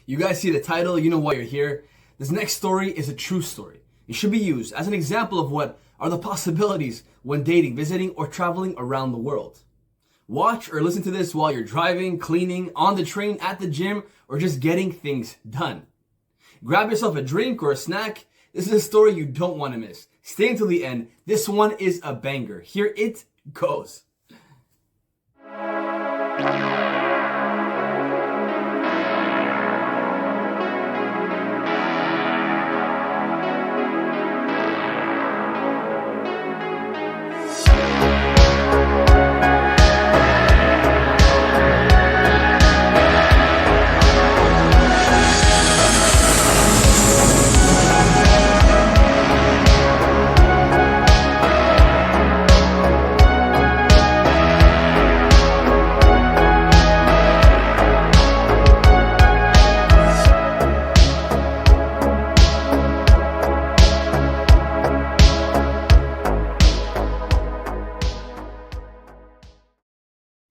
You guys see the title, you know why you're here. This next story is a true story. It should be used as an example of what are the possibilities when dating, visiting, or traveling around the world. Watch or listen to this while you're driving, cleaning, on the train, at the gym, or just getting things done. Grab yourself a drink or a snack. This is a story you don't want to miss. Stay until the end. This one is a banger. Here it goes.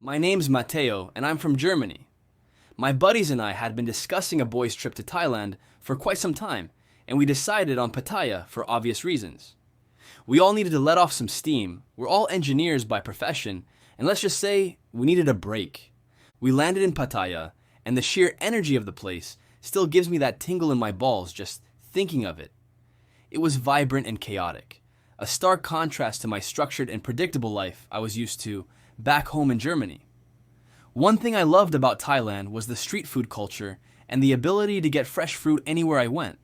My name's Matteo, and I'm from Germany. My buddies and I had been discussing a boys' trip to Thailand for quite some time, and we decided on Pattaya for obvious reasons. We all needed to let off some steam. We're all engineers by profession, and let's just say we needed a break. We landed in Pattaya, and the sheer energy of the place still gives me that tingle in my balls just thinking of it. It was vibrant and chaotic, a stark contrast to my structured and predictable life I was used to back home in Germany. One thing I loved about Thailand was the street food culture and the ability to get fresh fruit anywhere I went.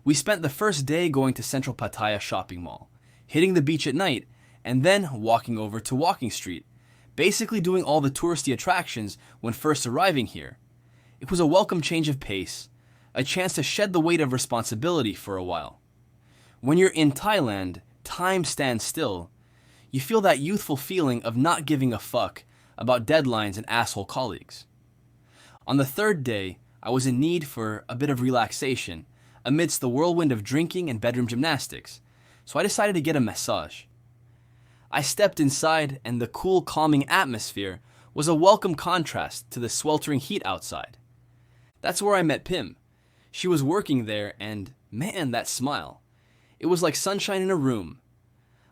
We spent the first day going to Central Pattaya shopping mall, hitting the beach at night, and then walking over to Walking Street, basically doing all the touristy attractions when first arriving here. It was a welcome change of pace, a chance to shed the weight of responsibility for a while. When you're in Thailand, time stands still. You feel that youthful feeling of not giving a fuck about deadlines and asshole colleagues. On the third day, I was in need for a bit of relaxation amidst the whirlwind of drinking and bedroom gymnastics, so I decided to get a massage. I stepped inside, and the cool, calming atmosphere was a welcome contrast to the sweltering heat outside. That's where I met Pim. She was working there, and man, that smile. It was like sunshine in a room.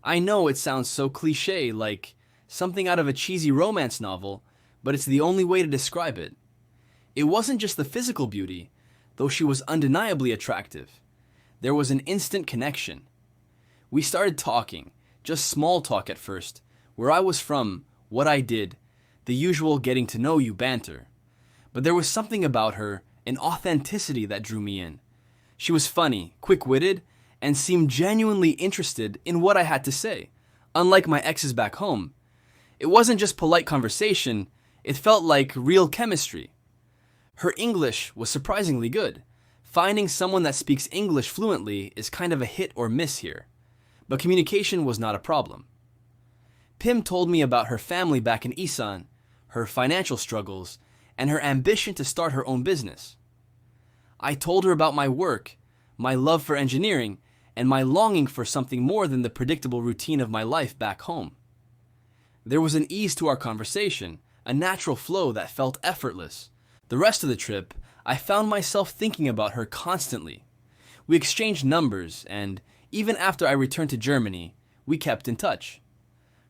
I know it sounds so cliché, like something out of a cheesy romance novel, but it's the only way to describe it. It wasn't just the physical beauty, though she was undeniably attractive. There was an instant connection. We started talking, just small talk at first, where I was from, what I did, the usual getting to know you banter. But there was something about her, an authenticity that drew me in. She was funny, quick-witted, and seemed genuinely interested in what I had to say, unlike my exes back home. It wasn't just polite conversation, it felt like real chemistry. Her English was surprisingly good. Finding someone that speaks English fluently is kind of a hit or miss here, but communication was not a problem. Pim told me about her family back in Isan, her financial struggles, and her ambition to start her own business. I told her about my work, my love for engineering, and my longing for something more than the predictable routine of my life back home. There was an ease to our conversation, a natural flow that felt effortless. The rest of the trip, I found myself thinking about her constantly. We exchanged numbers, and even after I returned to Germany, we kept in touch.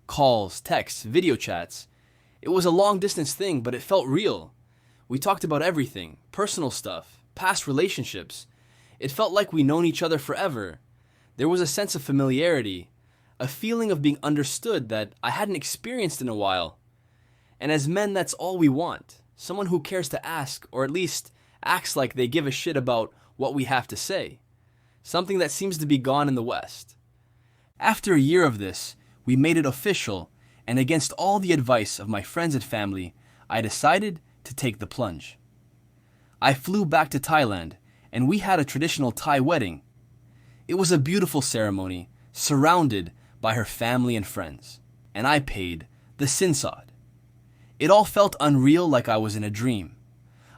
Calls, texts, video chats. It was a long-distance thing, but it felt real. We talked about everything, personal stuff, past relationships. It felt like we'd known each other forever. There was a sense of familiarity, a feeling of being understood that I hadn't experienced in a while. And as men, that's all we want. Someone who cares to ask, or at least acts like they give a shit about what we have to say. Something that seems to be gone in the West. After a year of this, we made it official, and against all the advice of my friends and family, I decided to take the plunge. I flew back to Thailand, and we had a traditional Thai wedding. It was a beautiful ceremony, surrounded by her family and friends, and I paid the sinsod. It all felt unreal, like I was in a dream.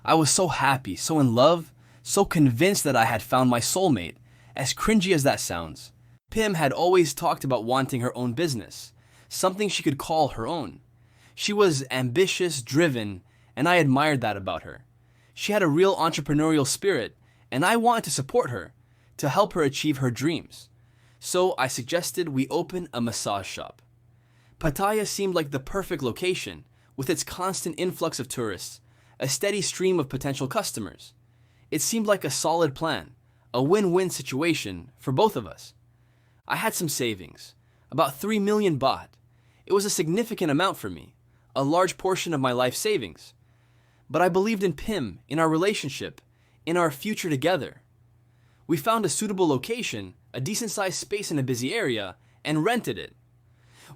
I was so happy, so in love, so convinced that I had found my soulmate, as cringy as that sounds. Pim had always talked about wanting her own business, something she could call her own. She was ambitious, driven, and I admired that about her. She had a real entrepreneurial spirit, and I wanted to support her, to help her achieve her dreams. So I suggested we open a massage shop. Pattaya seemed like the perfect location, with its constant influx of tourists, a steady stream of potential customers. It seemed like a solid plan, a win-win situation for both of us. I had some savings, about 3 million baht. It was a significant amount for me, a large portion of my life savings. But I believed in Pim, in our relationship, in our future together. We found a suitable location, a decent-sized space in a busy area, and rented it.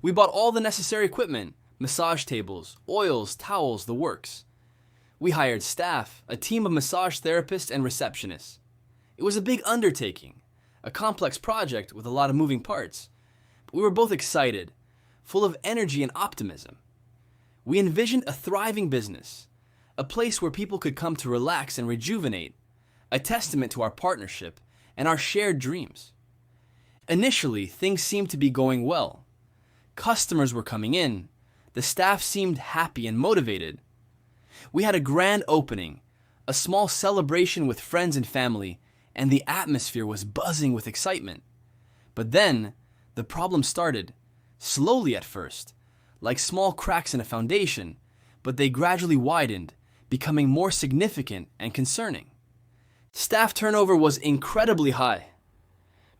We bought all the necessary equipment, massage tables, oils, towels, the works. We hired staff, a team of massage therapists and receptionists. It was a big undertaking, a complex project with a lot of moving parts. But we were both excited, full of energy and optimism. We envisioned a thriving business, a place where people could come to relax and rejuvenate, a testament to our partnership and our shared dreams. Initially, things seemed to be going well. Customers were coming in. The staff seemed happy and motivated. We had a grand opening, a small celebration with friends and family, and the atmosphere was buzzing with excitement. But then, the problem started, slowly at first, like small cracks in a foundation, but they gradually widened, becoming more significant and concerning. Staff turnover was incredibly high.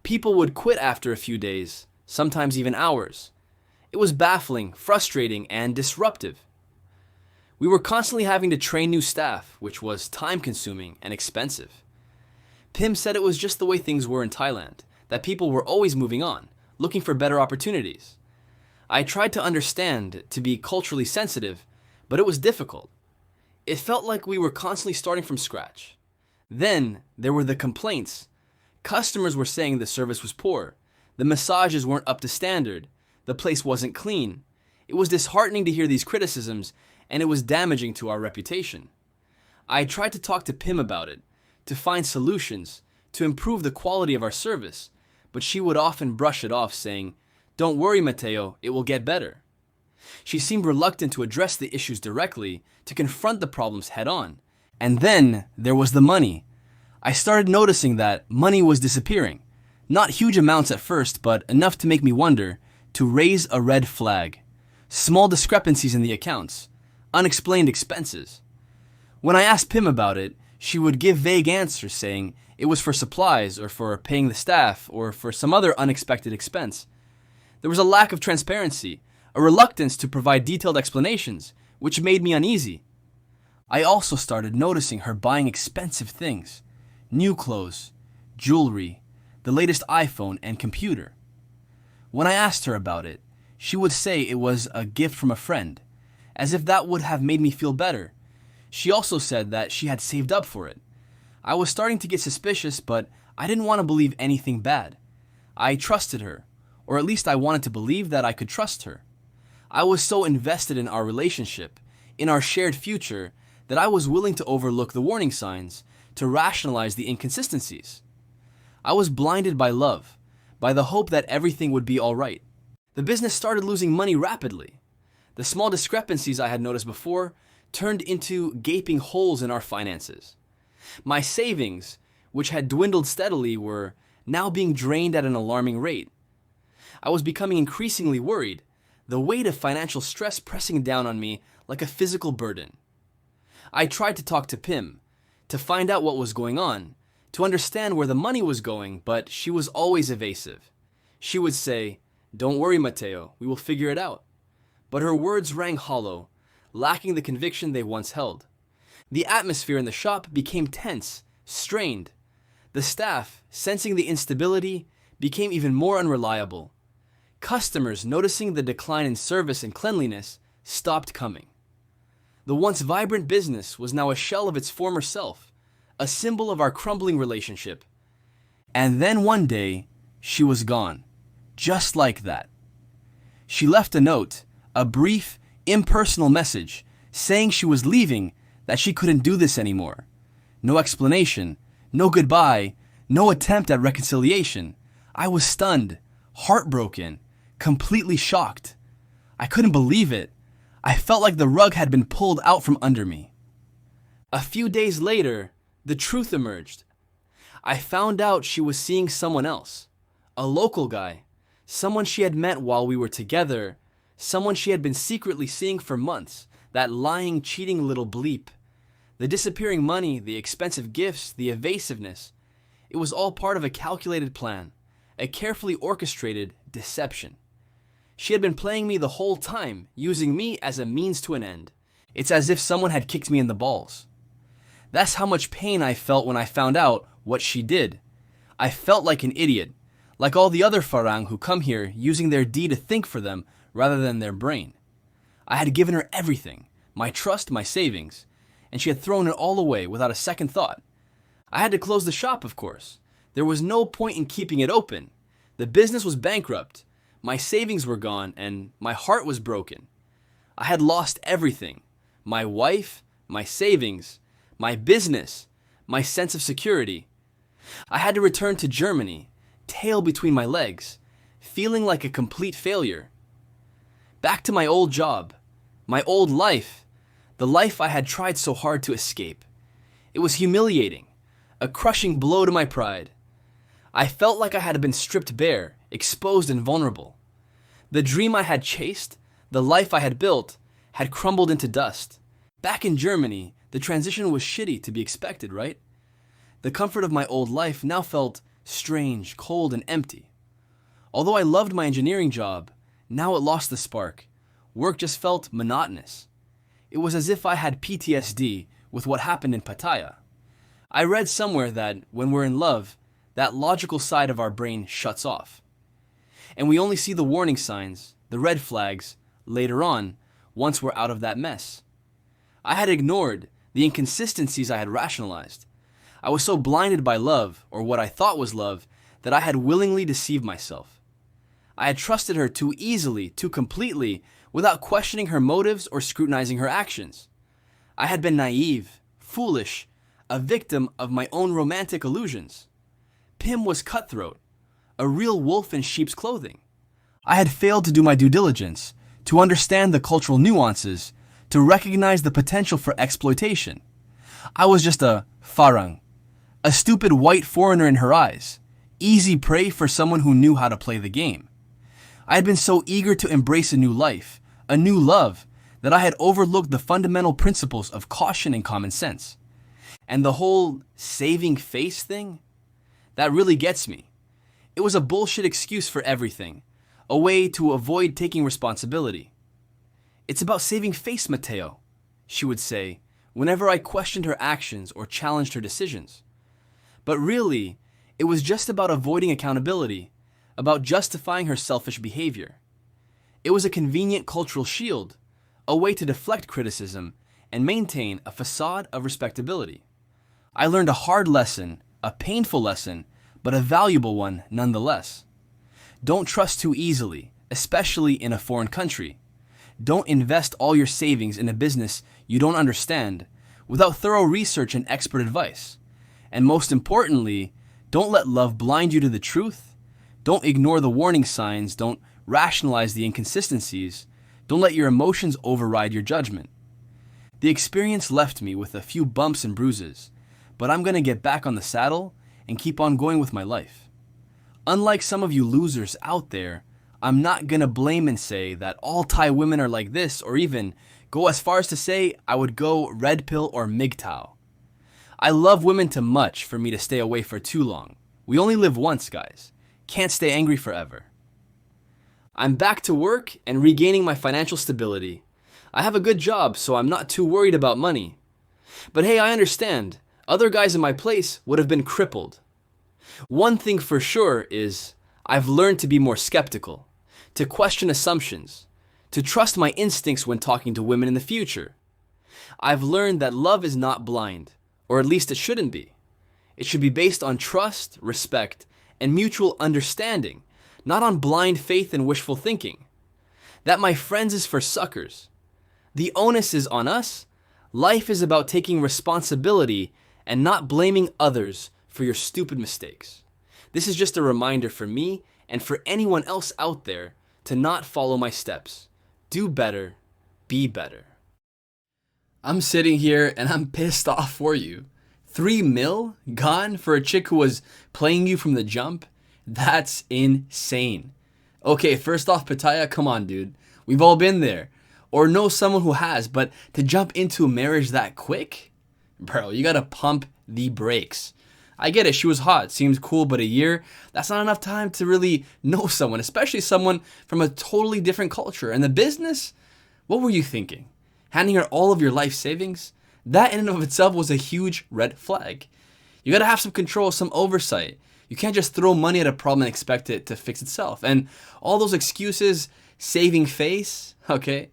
People would quit after a few days, sometimes even hours. It was baffling, frustrating, and disruptive. We were constantly having to train new staff, which was time-consuming and expensive. Pim said it was just the way things were in Thailand, that people were always moving on, looking for better opportunities. I tried to understand, to be culturally sensitive, but it was difficult. It felt like we were constantly starting from scratch. Then, there were the complaints. Customers were saying the service was poor, the massages weren't up to standard, the place wasn't clean. It was disheartening to hear these criticisms, and it was damaging to our reputation. I tried to talk to Pim about it, to find solutions, to improve the quality of our service, but she would often brush it off, saying, "Don't worry, Mateo, it will get better." She seemed reluctant to address the issues directly, to confront the problems head-on. And then there was the money. I started noticing that money was disappearing. Not huge amounts at first, but enough to make me wonder, to raise a red flag. Small discrepancies in the accounts, unexplained expenses. When I asked Pim about it, she would give vague answers saying it was for supplies or for paying the staff or for some other unexpected expense. There was a lack of transparency, a reluctance to provide detailed explanations, which made me uneasy. I also started noticing her buying expensive things, new clothes, jewelry, the latest iPhone and computer. When I asked her about it, she would say it was a gift from a friend, as if that would have made me feel better. She also said that she had saved up for it. I was starting to get suspicious, but I didn't want to believe anything bad. I trusted her, or at least I wanted to believe that I could trust her. I was so invested in our relationship, in our shared future, that I was willing to overlook the warning signs, to rationalize the inconsistencies. I was blinded by love, by the hope that everything would be all right. The business started losing money rapidly. The small discrepancies I had noticed before turned into gaping holes in our finances. My savings, which had dwindled steadily, were now being drained at an alarming rate. I was becoming increasingly worried, the weight of financial stress pressing down on me like a physical burden. I tried to talk to Pim, to find out what was going on, to understand where the money was going, but she was always evasive. She would say, "Don't worry, Mateo, we will figure it out." But her words rang hollow, lacking the conviction they once held. The atmosphere in the shop became tense, strained. The staff, sensing the instability, became even more unreliable. Customers, noticing the decline in service and cleanliness, stopped coming. The once vibrant business was now a shell of its former self, a symbol of our crumbling relationship. And then one day, she was gone, just like that. She left a note, a brief, impersonal message, saying she was leaving, that she couldn't do this anymore. No explanation, no goodbye, no attempt at reconciliation. I was stunned, heartbroken, completely shocked. I couldn't believe it. I felt like the rug had been pulled out from under me. A few days later, the truth emerged. I found out she was seeing someone else, a local guy, someone she had met while we were together, someone she had been secretly seeing for months, that lying, cheating little bleep. The disappearing money, the expensive gifts, the evasiveness. It was all part of a calculated plan, a carefully orchestrated deception. She had been playing me the whole time, using me as a means to an end. It's as if someone had kicked me in the balls. That's how much pain I felt when I found out what she did. I felt like an idiot, like all the other Farang who come here using their D to think for them rather than their brain. I had given her everything, my trust, my savings, and she had thrown it all away without a second thought. I had to close the shop, of course. There was no point in keeping it open. The business was bankrupt, my savings were gone, and my heart was broken. I had lost everything. My wife, my savings, my business, my sense of security. I had to return to Germany, tail between my legs, feeling like a complete failure. Back to my old job, my old life, the life I had tried so hard to escape. It was humiliating, a crushing blow to my pride. I felt like I had been stripped bare, exposed and vulnerable. The dream I had chased, the life I had built, had crumbled into dust. Back in Germany, the transition was shitty to be expected, right? The comfort of my old life now felt strange, cold, and empty. Although I loved my engineering job, now it lost the spark. Work just felt monotonous. It was as if I had PTSD with what happened in Pattaya. I read somewhere that when we're in love, that logical side of our brain shuts off. And we only see the warning signs, the red flags, later on, once we're out of that mess. I had ignored the inconsistencies I had rationalized. I was so blinded by love, or what I thought was love, that I had willingly deceived myself. I had trusted her too easily, too completely, without questioning her motives or scrutinizing her actions. I had been naive, foolish, a victim of my own romantic illusions. Pim was cutthroat, a real wolf in sheep's clothing. I had failed to do my due diligence, to understand the cultural nuances, to recognize the potential for exploitation. I was just a farang, a stupid white foreigner in her eyes, easy prey for someone who knew how to play the game. I had been so eager to embrace a new life, a new love, that I had overlooked the fundamental principles of caution and common sense. And the whole saving face thing? That really gets me. It was a bullshit excuse for everything, a way to avoid taking responsibility. "It's about saving face, Mateo," she would say, whenever I questioned her actions or challenged her decisions. But really, it was just about avoiding accountability, about justifying her selfish behavior. It was a convenient cultural shield, a way to deflect criticism and maintain a facade of respectability. I learned a hard lesson, a painful lesson, but a valuable one nonetheless. Don't trust too easily, especially in a foreign country. Don't invest all your savings in a business you don't understand without thorough research and expert advice. And most importantly, don't let love blind you to the truth. Don't ignore the warning signs. Don't rationalize the inconsistencies. Don't let your emotions override your judgment. The experience left me with a few bumps and bruises, but I'm going to get back on the saddle and keep on going with my life. Unlike some of you losers out there, I'm not going to blame and say that all Thai women are like this, or even go as far as to say I would go red pill or MGTOW. I love women too much for me to stay away for too long. We only live once, guys. Can't stay angry forever. I'm back to work and regaining my financial stability. I have a good job, so I'm not too worried about money. But hey, I understand. Other guys in my place would have been crippled. One thing for sure is I've learned to be more skeptical, to question assumptions, to trust my instincts when talking to women in the future. I've learned that love is not blind, or at least it shouldn't be. It should be based on trust, respect, and mutual understanding, not on blind faith and wishful thinking. That, my friends, is for suckers. The onus is on us. Life is about taking responsibility and not blaming others for your stupid mistakes. This is just a reminder for me and for anyone else out there to not follow my steps. Do better, be better. I'm sitting here and I'm pissed off for you. 3 mil gone for a chick who was playing you from the jump? That's insane. Okay, first off, Pattaya, come on, dude. We've all been there. Or know someone who has, but to jump into a marriage that quick? Bro, you gotta pump the brakes. I get it, she was hot, seems cool, but a year, that's not enough time to really know someone, especially someone from a totally different culture. And the business? What were you thinking? Handing her all of your life savings? That in and of itself was a huge red flag. You gotta have some control, some oversight. You can't just throw money at a problem and expect it to fix itself. And all those excuses, saving face, okay,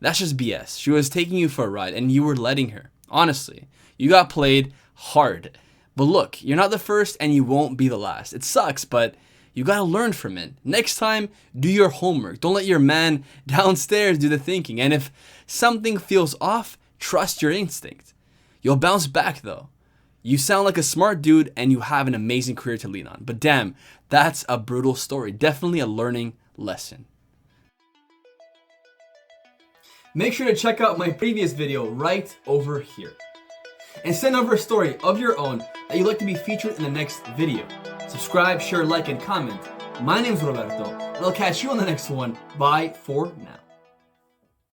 that's just BS. She was taking you for a ride and you were letting her. Honestly, you got played hard. But look, you're not the first and you won't be the last. It sucks, but you gotta learn from it. Next time, do your homework. Don't let your man downstairs do the thinking. And if something feels off, trust your instinct. You'll bounce back though. You sound like a smart dude and you have an amazing career to lean on. But damn, that's a brutal story. Definitely a learning lesson. Make sure to check out my previous video right over here. And send over a story of your own that you'd like to be featured in the next video. Subscribe, share, like, and comment. My name's Roberto, and I'll catch you on the next one. Bye for now.